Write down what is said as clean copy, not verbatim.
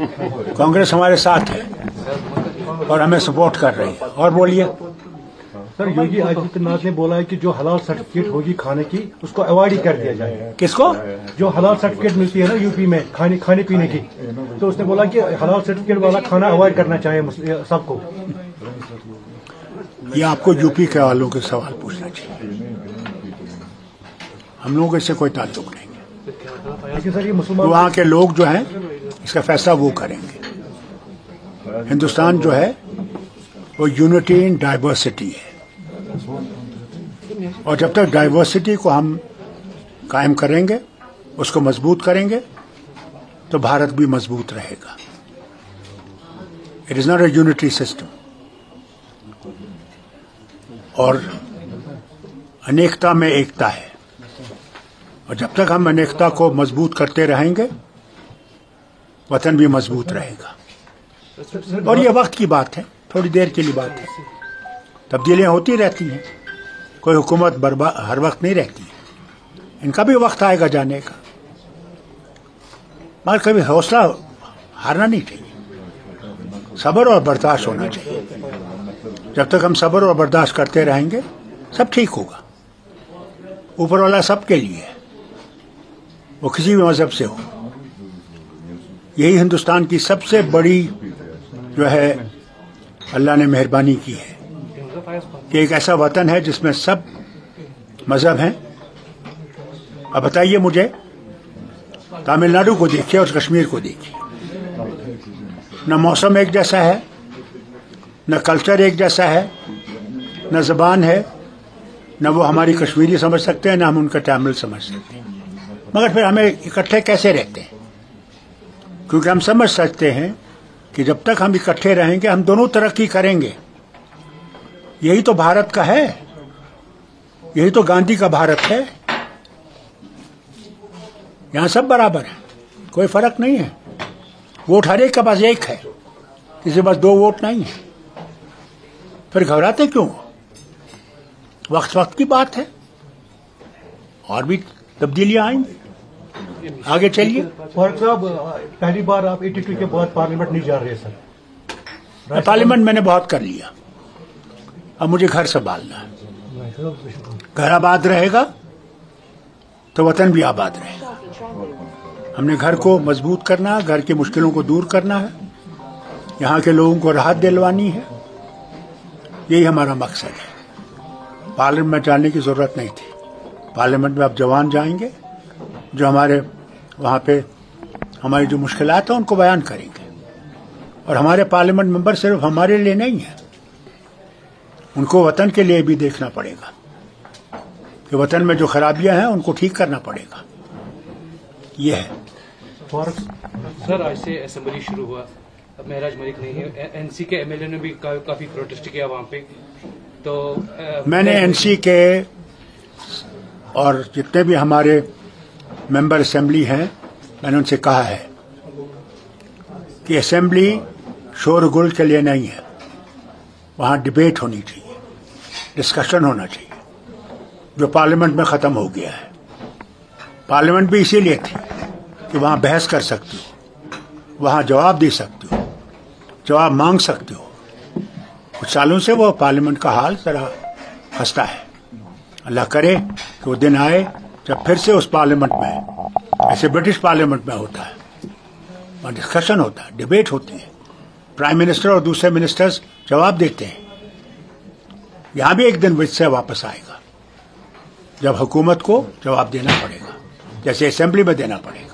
कांग्रेस हमारे साथ है और हमें सपोर्ट कर रही है। और बोलिए सर, योगी आदित्यनाथ ने बोला है कि जो हलाल सर्टिफिकेट होगी खाने की उसको अवॉइड ही कर दिया जाए। किसको? जो हलाल सर्टिफिकेट मिलती है ना यूपी में खाने पीने की, तो उसने बोला कि हलाल सर्टिफिकेट वाला खाना अवॉइड करना चाहिए सबको। ये आपको यूपी के वालों के सवाल पूछना चाहिए, हम लोगों को इससे कोई ताल्लुक नहीं है। लेकिन सर ये मुसलमान वहाँ के लोग जो हैं इसका फैसला वो करेंगे। हिंदुस्तान जो है वो यूनिटी इन डाइवर्सिटी है, और जब तक डाइवर्सिटी को हम कायम करेंगे, उसको मजबूत करेंगे, तो भारत भी मजबूत रहेगा। It is not a unitary system. और अनेकता में एकता है, और जब तक हम अनेकता को मजबूत करते रहेंगे, वतन भी मजबूत रहेगा। और ये वक्त की बात है, थोड़ी देर के लिए बात है। तब्दीलियां होती रहती हैं, कोई हुकूमत हर वक्त नहीं रहती। इनका भी वक्त आएगा जाने का, मगर कभी हौसला हारना नहीं चाहिए, सब्र और बर्दाश्त होना चाहिए। जब तक हम सब्र और बर्दाश्त करते रहेंगे, सब ठीक होगा। ऊपर वाला सबके लिए है, वो किसी भी मजहब से हो। यही हिंदुस्तान की सबसे बड़ी जो है अल्लाह ने मेहरबानी की है कि एक ऐसा वतन है जिसमें सब मजहब हैं। अब बताइए मुझे, तमिलनाडु को देखिए और कश्मीर को देखिए, न मौसम एक जैसा है, न कल्चर एक जैसा है, न ज़बान है, न वो हमारी कश्मीरी समझ सकते हैं, न हम उनका तमिल समझ सकते हैं। मगर फिर हमें इकट्ठे कैसे रहते हैं? क्योंकि हम समझ सकते हैं कि जब तक हम इकट्ठे रहेंगे, हम दोनों तरक्की करेंगे। यही तो भारत का है, यही तो गांधी का भारत है। यहां सब बराबर है, कोई फर्क नहीं है। वोट हर एक के पास एक है, किसी के पास दो वोट नहीं है। फिर घबराते क्यों? वक्त की बात है, और भी तब्दीलियां आएंगी। आगे चलिए। फारूक साहब, पहली बार आप 82 के बाद पार्लियामेंट नहीं जा रहे सर। पार्लियामेंट मैंने बहुत कर लिया, अब मुझे घर संभालना है। घर आबाद रहेगा तो वतन भी आबाद रहेगा। हमने घर को मजबूत करना है, घर की मुश्किलों को दूर करना है, यहाँ के लोगों को राहत दिलवानी है। यही हमारा मकसद है। पार्लियामेंट में जाने की जरूरत नहीं थी। पार्लियामेंट में अब जवान जाएंगे, जो हमारे वहाँ पे हमारी जो मुश्किलात हैं उनको बयान करेंगे। और हमारे पार्लियामेंट मेंबर सिर्फ हमारे लिए नहीं है, उनको वतन के लिए भी देखना पड़ेगा कि वतन में जो खराबियां हैं उनको ठीक करना पड़ेगा। ये है। सर, आज से असेंबली शुरू हुआ, अब महराज मलिक नहीं है, एनसी के एमएलए ने भी काफी प्रोटेस्ट किया वहाँ पे। तो मैंने एनसी के और जितने भी हमारे मेंबर असेंबली हैं, मैंने उनसे कहा है कि असेंबली शोरगुल के लिए नहीं है, वहाँ डिबेट होनी चाहिए, डिस्कशन होना चाहिए, जो पार्लियामेंट में ख़त्म हो गया है। पार्लियामेंट भी इसीलिए थी कि वहाँ बहस कर सकते हो, वहाँ जवाब दे सकते हो, जवाब मांग सकते हो। कुछ सालों से वो पार्लियामेंट का हाल जरा खस्ता है। अल्लाह करे कि वो दिन आए जब फिर से उस पार्लियामेंट में, ऐसे ब्रिटिश पार्लियामेंट में होता है, वहाँ डिस्कशन होता है, डिबेट होती है, प्राइम मिनिस्टर और दूसरे मिनिस्टर्स जवाब देते हैं। यहाँ भी एक दिन विषय वापस आएगा जब हुकूमत को जवाब देना पड़ेगा, जैसे असेंबली में देना पड़ेगा।